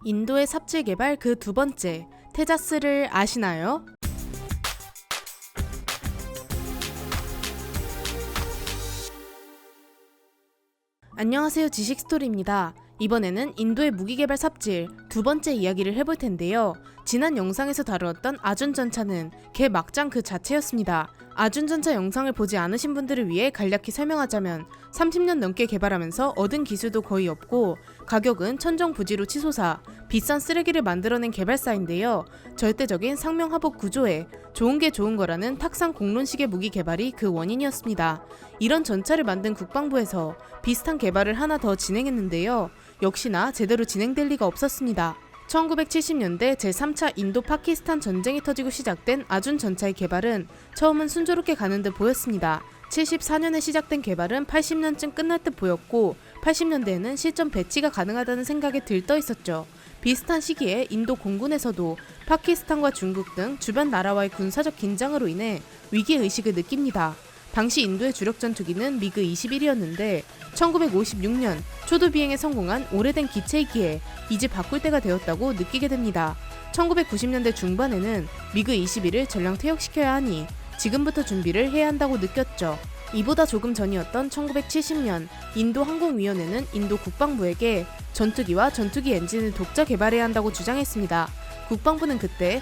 인도의 삽질 개발 그 두 번째, 테자스를 아시나요? 안녕하세요, 지식스토리입니다. 이번에는 인도의 무기개발 삽질 두 번째 이야기를 해볼 텐데요. 지난 영상에서 다루었던 아준전차는 개막장 그 자체였습니다. 아준전차 영상을 보지 않으신 분들을 위해 간략히 설명하자면 30년 넘게 개발하면서 얻은 기술도 거의 없고 가격은 천정부지로 치솟아 비싼 쓰레기를 만들어낸 개발사인데요. 절대적인 상명하복 구조에 좋은 게 좋은 거라는 탁상 공론식의 무기 개발이 그 원인이었습니다. 이런 전차를 만든 국방부에서 비슷한 개발을 하나 더 진행했는데요. 역시나 제대로 진행될 리가 없었습니다. 1970년대 제3차 인도-파키스탄 전쟁이 터지고 시작된 아준 전차의 개발은 처음은 순조롭게 가는 듯 보였습니다. 74년에 시작된 개발은 80년쯤 끝날 듯 보였고 80년대에는 실전 배치가 가능하다는 생각에 들떠 있었죠. 비슷한 시기에 인도 공군에서도 파키스탄과 중국 등 주변 나라와의 군사적 긴장으로 인해 위기의식을 느낍니다. 당시 인도의 주력 전투기는 미그 21이었는데 1956년 초도 비행에 성공한 오래된 기체이기에 이제 바꿀 때가 되었다고 느끼게 됩니다. 1990년대 중반에는 미그 21을 전량 퇴역시켜야 하니 지금부터 준비를 해야 한다고 느꼈죠. 이보다 조금 전이었던 1970년 인도 항공위원회는 인도 국방부에게 전투기와 전투기 엔진을 독자 개발해야 한다고 주장했습니다. 국방부는 그때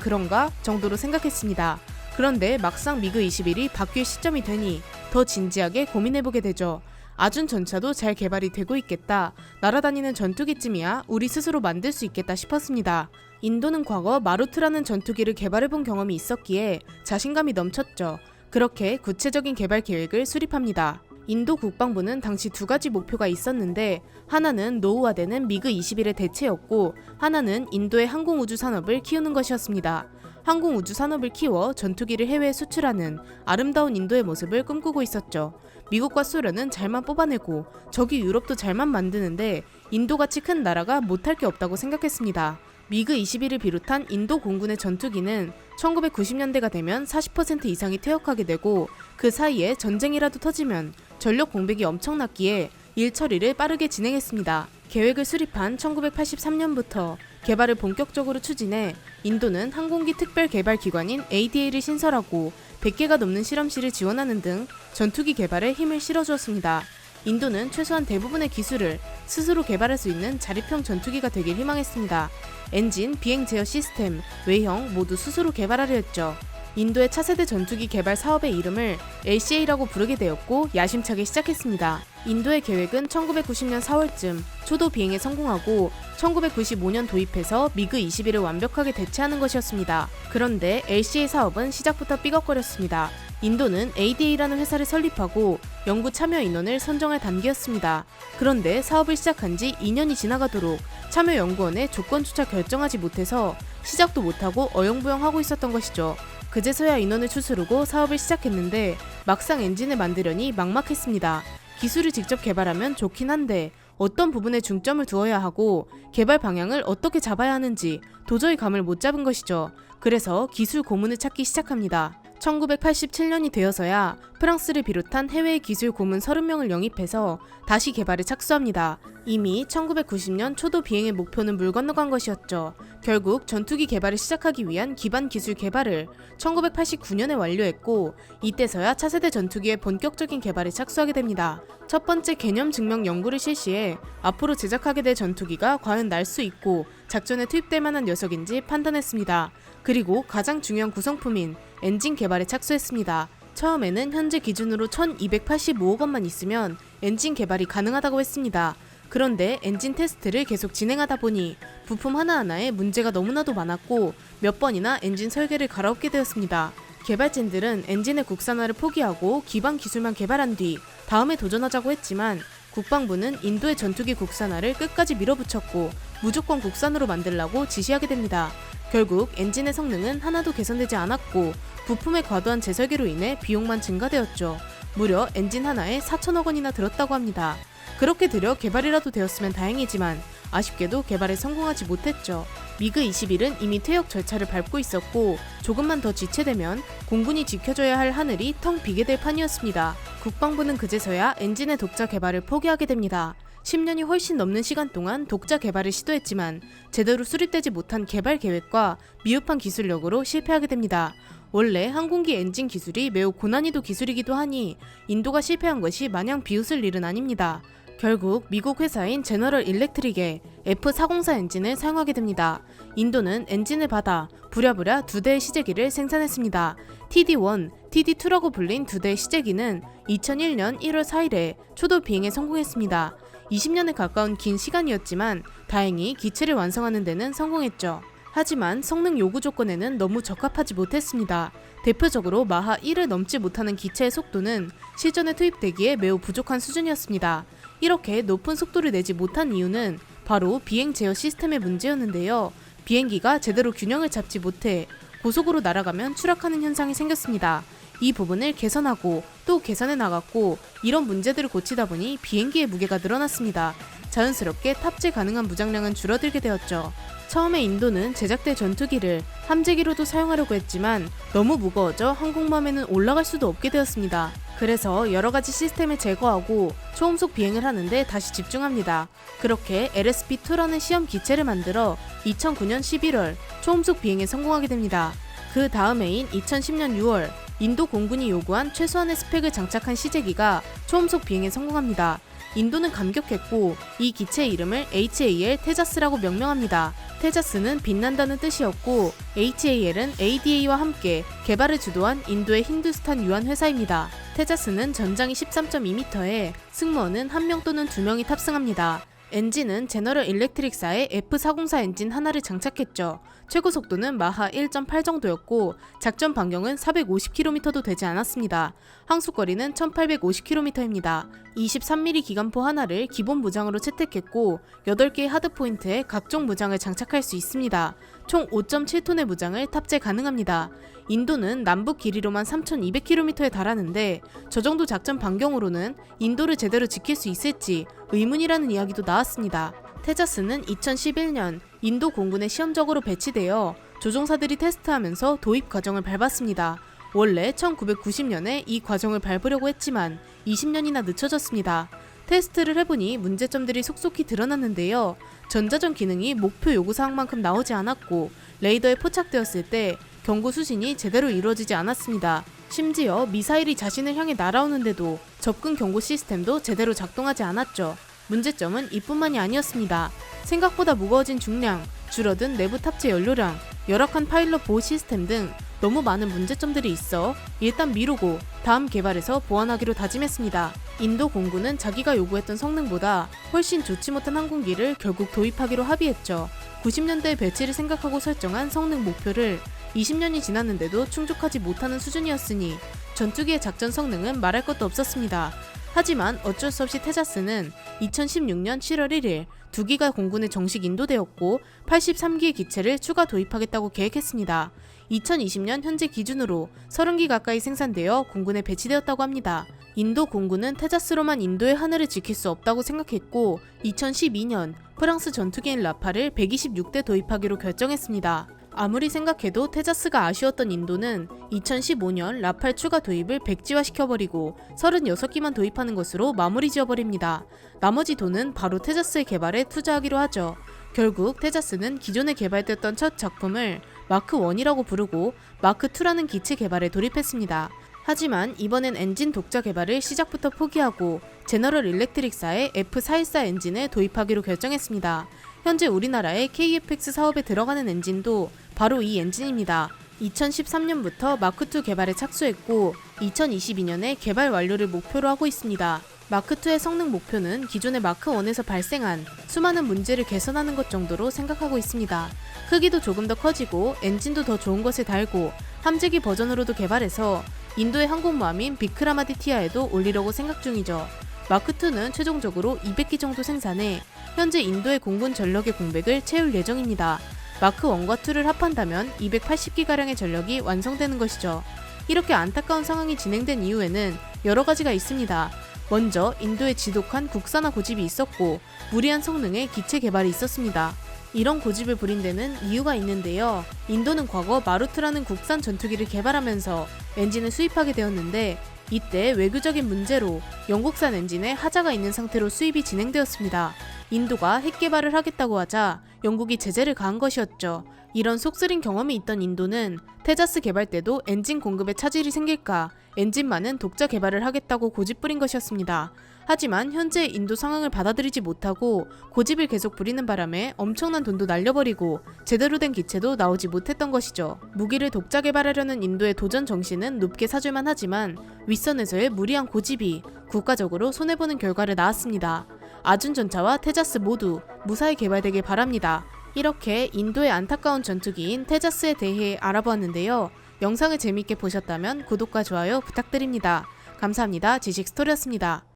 그런가 정도로 생각했습니다. 그런데 막상 미그 21이 바뀔 시점이 되니 더 진지하게 고민해보게 되죠. 아준 전차도 잘 개발이 되고 있겠다. 날아다니는 전투기쯤이야 우리 스스로 만들 수 있겠다 싶었습니다. 인도는 과거 마루트라는 전투기를 개발해본 경험이 있었기에 자신감이 넘쳤죠. 그렇게 구체적인 개발 계획을 수립합니다. 인도 국방부는 당시 두 가지 목표가 있었는데 하나는 노후화되는 미그 21의 대체였고 하나는 인도의 항공우주 산업을 키우는 것이었습니다. 항공우주 산업을 키워 전투기를 해외에 수출하는 아름다운 인도의 모습을 꿈꾸고 있었죠. 미국과 소련은 잘만 뽑아내고 저기 유럽도 잘만 만드는데 인도같이 큰 나라가 못할 게 없다고 생각했습니다. 미그 21을 비롯한 인도 공군의 전투기는 1990년대가 되면 40% 이상이 퇴역하게 되고 그 사이에 전쟁이라도 터지면 전력 공백이 엄청났기에 일 처리를 빠르게 진행했습니다. 계획을 수립한 1983년부터 개발을 본격적으로 추진해 인도는 항공기 특별개발기관인 ADA를 신설하고 100개가 넘는 실험실을 지원하는 등 전투기 개발에 힘을 실어주었습니다. 인도는 최소한 대부분의 기술을 스스로 개발할 수 있는 자립형 전투기가 되길 희망했습니다. 엔진, 비행 제어 시스템, 외형 모두 스스로 개발하려 했죠. 인도의 차세대 전투기 개발 사업의 이름을 LCA라고 부르게 되었고 야심차게 시작했습니다. 인도의 계획은 1990년 4월쯤 초도 비행에 성공하고 1995년 도입해서 미그 21을 완벽하게 대체하는 것이었습니다. 그런데 LCA 사업은 시작부터 삐걱거렸습니다. 인도는 ADA라는 회사를 설립하고 연구 참여 인원을 선정할 단계였습니다. 그런데 사업을 시작한 지 2년이 지나가도록 참여 연구원의 조건조차 결정하지 못해서 시작도 못하고 어영부영하고 있었던 것이죠. 그제서야 인원을 추스르고 사업을 시작했는데 막상 엔진을 만들려니 막막했습니다. 기술을 직접 개발하면 좋긴 한데 어떤 부분에 중점을 두어야 하고 개발 방향을 어떻게 잡아야 하는지 도저히 감을 못 잡은 것이죠. 그래서 기술 고문을 찾기 시작합니다. 1987년이 되어서야 프랑스를 비롯한 해외의 기술 고문 30명을 영입해서 다시 개발에 착수합니다. 이미 1990년 초도 비행의 목표는 물 건너간 것이었죠. 결국 전투기 개발을 시작하기 위한 기반 기술 개발을 1989년에 완료했고 이때서야 차세대 전투기의 본격적인 개발에 착수하게 됩니다. 첫 번째 개념 증명 연구를 실시해 앞으로 제작하게 될 전투기가 과연 날 수 있고 작전에 투입될 만한 녀석인지 판단했습니다. 그리고 가장 중요한 구성품인 엔진 개발에 착수했습니다. 처음에는 현재 기준으로 1285억 원만 있으면 엔진 개발이 가능하다고 했습니다. 그런데 엔진 테스트를 계속 진행하다 보니 부품 하나하나에 문제가 너무나도 많았고 몇 번이나 엔진 설계를 갈아엎게 되었습니다. 개발진들은 엔진의 국산화를 포기하고 기반 기술만 개발한 뒤 다음에 도전하자고 했지만 국방부는 인도의 전투기 국산화를 끝까지 밀어붙였고 무조건 국산으로 만들라고 지시하게 됩니다. 결국 엔진의 성능은 하나도 개선되지 않았고 부품의 과도한 재설계로 인해 비용만 증가되었죠. 무려 엔진 하나에 4천억 원이나 들었다고 합니다. 그렇게 들여 개발이라도 되었으면 다행이지만 아쉽게도 개발에 성공하지 못했죠. 미그 21은 이미 퇴역 절차를 밟고 있었고 조금만 더 지체되면 공군이 지켜줘야 할 하늘이 텅 비게 될 판이었습니다. 국방부는 그제서야 엔진의 독자 개발을 포기하게 됩니다. 10년이 훨씬 넘는 시간 동안 독자 개발을 시도했지만 제대로 수립되지 못한 개발 계획과 미흡한 기술력으로 실패하게 됩니다. 원래 항공기 엔진 기술이 매우 고난이도 기술이기도 하니 인도가 실패한 것이 마냥 비웃을 일은 아닙니다. 결국 미국 회사인 제너럴 일렉트릭의 F404 엔진을 사용하게 됩니다. 인도는 엔진을 받아 부랴부랴 2대의 시제기를 생산했습니다. TD1, TD2라고 불린 2대의 시제기는 2001년 1월 4일에 초도 비행에 성공했습니다. 20년에 가까운 긴 시간이었지만 다행히 기체를 완성하는 데는 성공했죠. 하지만 성능 요구 조건에는 너무 적합하지 못했습니다. 대표적으로 마하 1을 넘지 못하는 기체의 속도는 실전에 투입되기에 매우 부족한 수준이었습니다. 이렇게 높은 속도를 내지 못한 이유는 바로 비행 제어 시스템의 문제였는데요. 비행기가 제대로 균형을 잡지 못해 고속으로 날아가면 추락하는 현상이 생겼습니다. 이 부분을 개선하고 또 개선해 나갔고 이런 문제들을 고치다 보니 비행기의 무게가 늘어났습니다. 자연스럽게 탑재 가능한 무장량은 줄어들게 되었죠. 처음에 인도는 제작대 전투기를 함재기로도 사용하려고 했지만 너무 무거워져 항공모함에는 올라갈 수도 없게 되었습니다. 그래서 여러가지 시스템을 제거하고 초음속 비행을 하는데 다시 집중합니다. 그렇게 LSP-2라는 시험 기체를 만들어 2009년 11월 초음속 비행에 성공하게 됩니다. 그 다음 해인 2010년 6월 인도 공군이 요구한 최소한의 스펙을 장착한 시제기가 초음속 비행에 성공합니다. 인도는 감격했고 이 기체의 이름을 HAL 테자스라고 명명합니다. 테자스는 빛난다는 뜻이었고 HAL은 ADA와 함께 개발을 주도한 인도의 힌두스탄 유한 회사입니다. 테자스는 전장이 13.2m에 승무원은 1명 또는 2명이 탑승합니다. 엔진은 제너럴 일렉트릭사의 F404 엔진 하나를 장착했죠. 최고 속도는 마하 1.8 정도였고 작전 반경은 450km도 되지 않았습니다. 항속거리는 1850km입니다. 23mm 기관포 하나를 기본 무장으로 채택했고 8개의 하드포인트에 각종 무장을 장착할 수 있습니다. 총 5.7톤의 무장을 탑재 가능합니다. 인도는 남북 길이로만 3200km에 달하는데 저 정도 작전 반경으로는 인도를 제대로 지킬 수 있을지 의문이라는 이야기도 나왔습니다. 테자스는 2011년 인도 공군에 시험적으로 배치되어 조종사들이 테스트하면서 도입 과정을 밟았습니다. 원래 1990년에 이 과정을 밟으려고 했지만 20년이나 늦춰졌습니다. 테스트를 해보니 문제점들이 속속히 드러났는데요. 전자전 기능이 목표 요구사항만큼 나오지 않았고 레이더에 포착되었을 때 경고 수신이 제대로 이루어지지 않았습니다. 심지어 미사일이 자신을 향해 날아오는데도 접근 경고 시스템도 제대로 작동하지 않았죠. 문제점은 이뿐만이 아니었습니다. 생각보다 무거워진 중량, 줄어든 내부 탑재 연료량, 열악한 파일럿 보호 시스템 등 너무 많은 문제점들이 있어 일단 미루고 다음 개발에서 보완하기로 다짐했습니다. 인도 공군은 자기가 요구했던 성능보다 훨씬 좋지 못한 항공기를 결국 도입하기로 합의했죠. 90년대 배치를 생각하고 설정한 성능 목표를 20년이 지났는데도 충족하지 못하는 수준이었으니 전투기의 작전 성능은 말할 것도 없었습니다. 하지만 어쩔 수 없이 테자스는 2016년 7월 1일 2기가 공군에 정식 인도되었고 83기의 기체를 추가 도입하겠다고 계획했습니다. 2020년 현재 기준으로 30기 가까이 생산되어 공군에 배치되었다고 합니다. 인도 공군은 테자스로만 인도의 하늘을 지킬 수 없다고 생각했고 2012년 프랑스 전투기인 라팔을 126대 도입하기로 결정했습니다. 아무리 생각해도 테자스가 아쉬웠던 인도는 2015년 라팔 추가 도입을 백지화시켜버리고 36기만 도입하는 것으로 마무리 지어버립니다. 나머지 돈은 바로 테자스의 개발에 투자하기로 하죠. 결국 테자스는 기존에 개발됐던 첫 작품을 마크 1이라고 부르고 마크 2라는 기체 개발에 돌입했습니다. 하지만 이번엔 엔진 독자 개발을 시작부터 포기하고 제너럴 일렉트릭사의 F414 엔진을 도입하기로 결정했습니다. 현재 우리나라의 KFX 사업에 들어가는 엔진도 바로 이 엔진입니다. 2013년부터 마크2 개발에 착수했고 2022년에 개발 완료를 목표로 하고 있습니다. 마크2의 성능 목표는 기존의 마크1에서 발생한 수많은 문제를 개선하는 것 정도로 생각하고 있습니다. 크기도 조금 더 커지고 엔진도 더 좋은 것을 달고 함재기 버전으로도 개발해서 인도의 항공모함인 비크라마디티아에도 올리려고 생각 중이죠. 마크2는 최종적으로 200기 정도 생산해 현재 인도의 공군 전력의 공백을 채울 예정입니다. 마크1과 2를 합한다면 280기가량의 전력이 완성되는 것이죠. 이렇게 안타까운 상황이 진행된 이유에는 여러 가지가 있습니다. 먼저 인도의 지독한 국산화 고집이 있었고 무리한 성능의 기체 개발이 있었습니다. 이런 고집을 부린 데는 이유가 있는데요. 인도는 과거 마루트라는 국산 전투기를 개발하면서 엔진을 수입하게 되었는데 이때 외교적인 문제로 영국산 엔진에 하자가 있는 상태로 수입이 진행되었습니다. 인도가 핵 개발을 하겠다고 하자 영국이 제재를 가한 것이었죠. 이런 속쓰린 경험이 있던 인도는 테자스 개발 때도 엔진 공급에 차질이 생길까 엔진만은 독자 개발을 하겠다고 고집부린 것이었습니다. 하지만 현재 인도 상황을 받아들이지 못하고 고집을 계속 부리는 바람에 엄청난 돈도 날려버리고 제대로 된 기체도 나오지 못했던 것이죠. 무기를 독자 개발하려는 인도의 도전 정신은 높게 사줄만 하지만 윗선에서의 무리한 고집이 국가적으로 손해보는 결과를 낳았습니다. 아준 전차와 테자스 모두 무사히 개발되길 바랍니다. 이렇게 인도의 안타까운 전투기인 테자스에 대해 알아보았는데요. 영상을 재미있게 보셨다면 구독과 좋아요 부탁드립니다. 감사합니다. 지식스토리였습니다.